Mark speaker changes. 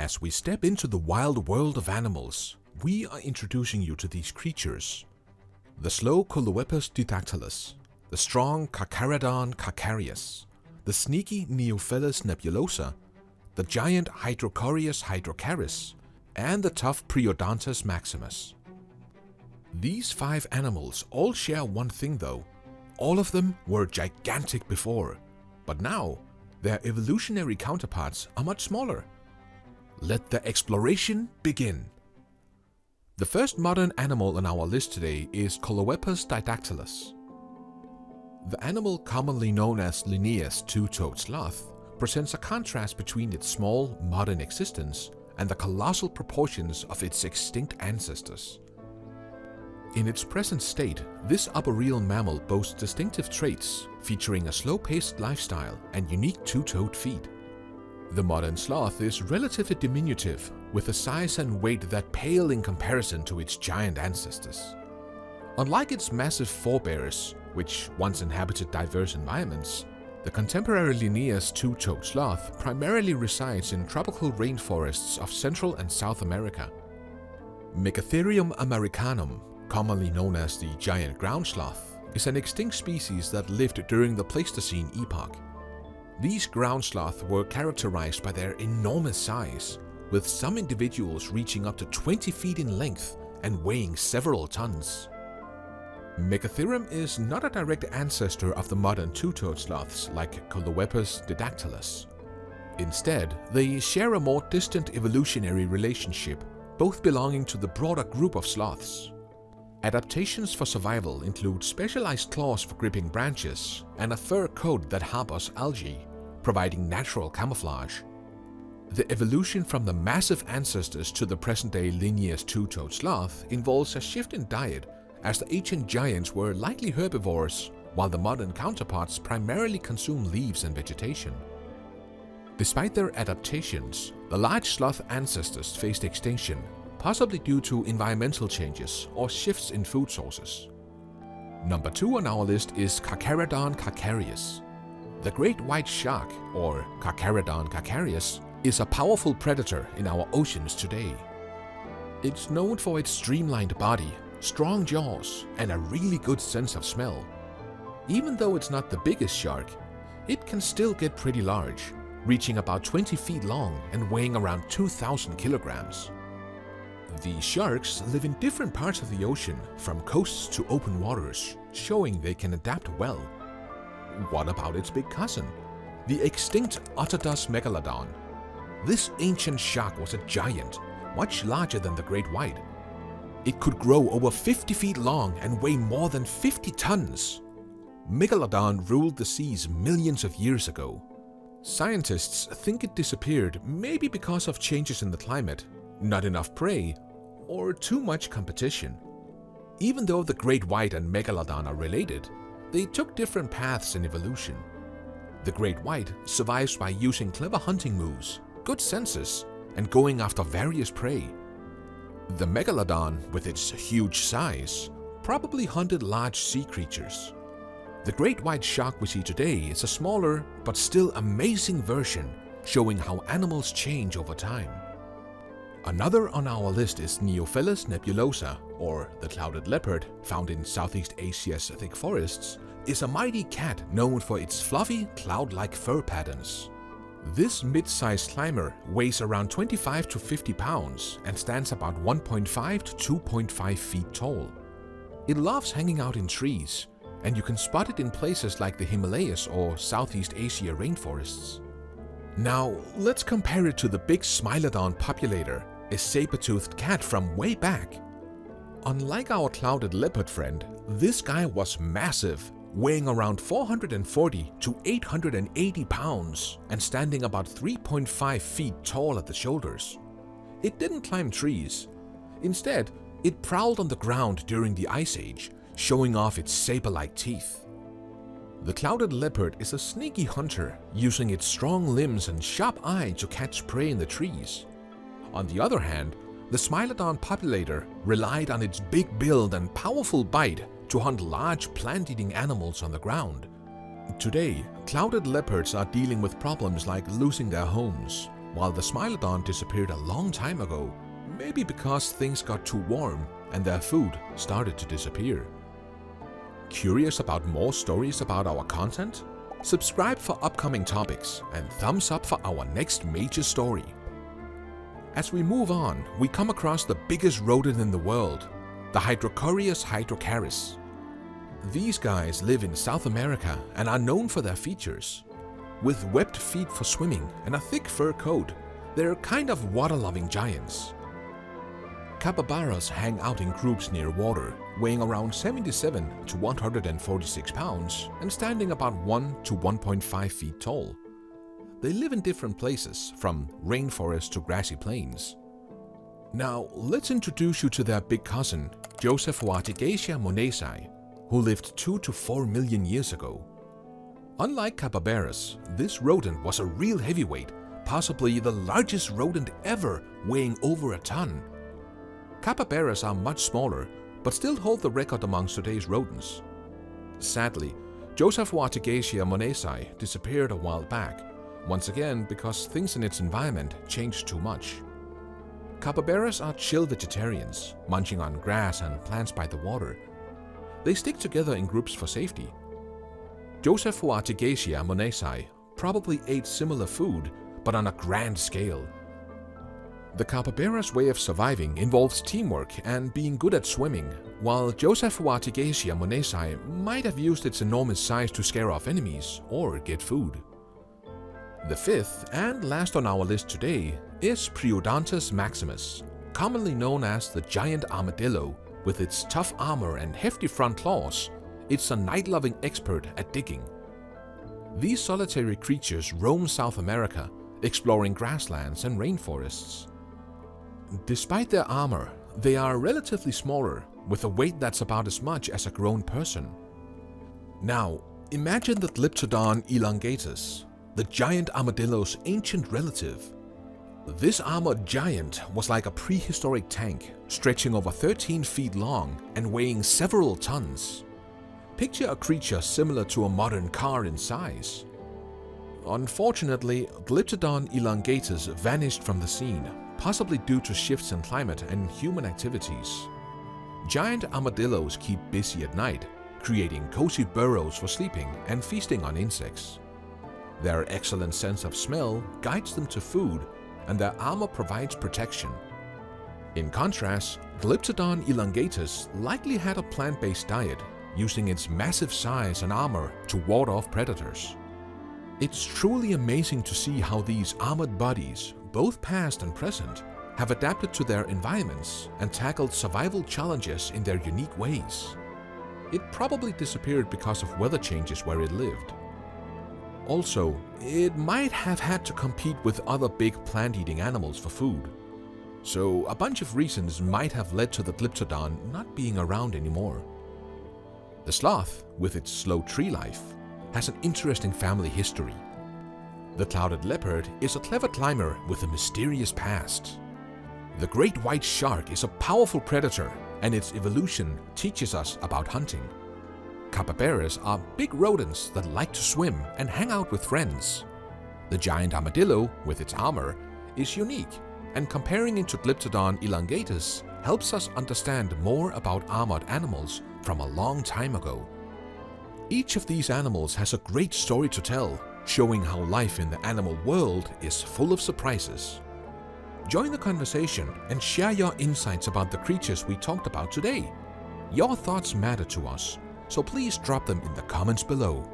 Speaker 1: As we step into the wild world of animals, we are introducing you to these creatures. The slow Choloepus Didactylus, the strong Carcharodon carcharias, the sneaky Neofelis nebulosa, the giant Hydrochoerus hydrochaeris, and the tough Priodontes maximus. These 5 animals all share one thing though. All of them were gigantic before, but now their evolutionary counterparts are much smaller. Let the exploration begin. The first modern animal on our list today is Choloepus Didactylus. The animal commonly known as Linnaeus two-toed sloth presents a contrast between its small modern existence and the colossal proportions of its extinct ancestors. In its present state, this arboreal mammal boasts distinctive traits featuring a slow-paced lifestyle and unique two-toed feet. The modern sloth is relatively diminutive, with a size and weight that pale in comparison to its giant ancestors. Unlike its massive forebears, which once inhabited diverse environments, the contemporary Linnaeus two-toed sloth primarily resides in tropical rainforests of Central and South America. Megatherium americanum, commonly known as the giant ground sloth, is an extinct species that lived during the Pleistocene epoch. These ground sloths were characterized by their enormous size, with some individuals reaching up to 20 feet in length and weighing several tons. Megatherium is not a direct ancestor of the modern two-toed sloths like Choloepus Didactylus. Instead, they share a more distant evolutionary relationship, both belonging to the broader group of sloths. Adaptations for survival include specialized claws for gripping branches and a fur coat that harbors algae, providing natural camouflage. The evolution from the massive ancestors to the present-day Linnaeus two-toed sloth involves a shift in diet, as the ancient giants were likely herbivores, while the modern counterparts primarily consume leaves and vegetation. Despite their adaptations, the large sloth ancestors faced extinction, possibly due to environmental changes or shifts in food sources. Number 2 on our list is Carcharodon carcharias. The great white shark, or Carcharodon carcharias, is a powerful predator in our oceans today. It's known for its streamlined body, strong jaws, and a really good sense of smell. Even though it's not the biggest shark, it can still get pretty large, reaching about 20 feet long and weighing around 2,000 kilograms. These sharks live in different parts of the ocean, from coasts to open waters, showing they can adapt well. What about its big cousin, the extinct Otterdus megalodon? This ancient shark was a giant, much larger than the great white. It could grow over 50 feet long and weigh more than 50 tons. Megalodon ruled the seas millions of years ago. Scientists think it disappeared maybe because of changes in the climate, not enough prey, or too much competition. Even though the great white and megalodon are related, they took different paths in evolution. The great white survives by using clever hunting moves, good senses, and going after various prey. The megalodon, with its huge size, probably hunted large sea creatures. The great white shark we see today is a smaller but still amazing version, showing how animals change over time. Another on our list is Neofelis nebulosa, or the clouded leopard, found in Southeast Asia's thick forests, is a mighty cat known for its fluffy, cloud-like fur patterns. This mid-sized climber weighs around 25 to 50 pounds and stands about 1.5 to 2.5 feet tall. It loves hanging out in trees, and you can spot it in places like the Himalayas or Southeast Asia rainforests. Now, let's compare it to the big Smilodon populator, a saber-toothed cat from way back. Unlike our clouded leopard friend, this guy was massive, weighing around 440 to 880 pounds and standing about 3.5 feet tall at the shoulders. It didn't climb trees. Instead, it prowled on the ground during the Ice Age, showing off its saber-like teeth. The clouded leopard is a sneaky hunter, using its strong limbs and sharp eye to catch prey in the trees. On the other hand, the Smilodon populator relied on its big build and powerful bite to hunt large plant-eating animals on the ground. Today, clouded leopards are dealing with problems like losing their homes, while the Smilodon disappeared a long time ago, maybe because things got too warm and their food started to disappear. Curious about more stories about our content? Subscribe for upcoming topics and thumbs up for our next major story. As we move on, we come across the biggest rodent in the world, the Hydrochoerus hydrochaeris. These guys live in South America and are known for their features. With webbed feet for swimming and a thick fur coat, they're kind of water-loving giants. Capybaras hang out in groups near water, weighing around 77 to 146 pounds and standing about 1 to 1.5 feet tall. They live in different places, from rainforests to grassy plains. Now, let's introduce you to their big cousin, Choloepus monesi, who lived 2 to 4 million years ago. Unlike capybaras, this rodent was a real heavyweight, possibly the largest rodent ever, weighing over a ton. Capybaras are much smaller, but still hold the record amongst today's rodents. Sadly, Choloepus monesi disappeared a while back, once again because things in its environment changed too much. Capybaras are chill vegetarians, munching on grass and plants by the water. They stick together in groups for safety. Choloepus monesi probably ate similar food, but on a grand scale. The capybara's way of surviving involves teamwork and being good at swimming, while Choloepus monesi might have used its enormous size to scare off enemies or get food. The fifth and last on our list today is Priodontes maximus, commonly known as the giant armadillo. With its tough armor and hefty front claws, it's a night-loving expert at digging. These solitary creatures roam South America, exploring grasslands and rainforests. Despite their armor, they are relatively smaller, with a weight that's about as much as a grown person. Now, imagine the Glyptodon elongatus, the giant armadillo's ancient relative. This armored giant was like a prehistoric tank, stretching over 13 feet long and weighing several tons. Picture a creature similar to a modern car in size. Unfortunately, Glyptodon elongatus vanished from the scene, possibly due to shifts in climate and human activities. Giant armadillos keep busy at night, creating cozy burrows for sleeping and feasting on insects. Their excellent sense of smell guides them to food, and their armor provides protection. In contrast, Glyptodon elongatus likely had a plant-based diet, using its massive size and armor to ward off predators. It's truly amazing to see how these armored bodies, both past and present, have adapted to their environments and tackled survival challenges in their unique ways. It probably disappeared because of weather changes where it lived. Also, it might have had to compete with other big plant-eating animals for food. So a bunch of reasons might have led to the Glyptodon not being around anymore. The sloth, with its slow tree life, has an interesting family history. The clouded leopard is a clever climber with a mysterious past. The great white shark is a powerful predator, and its evolution teaches us about hunting. Capybaras are big rodents that like to swim and hang out with friends. The giant armadillo, with its armor, is unique, and comparing it to Glyptodon elongatus helps us understand more about armored animals from a long time ago. Each of these animals has a great story to tell, showing how life in the animal world is full of surprises. Join the conversation and share your insights about the creatures we talked about today. Your thoughts matter to us, so please drop them in the comments below.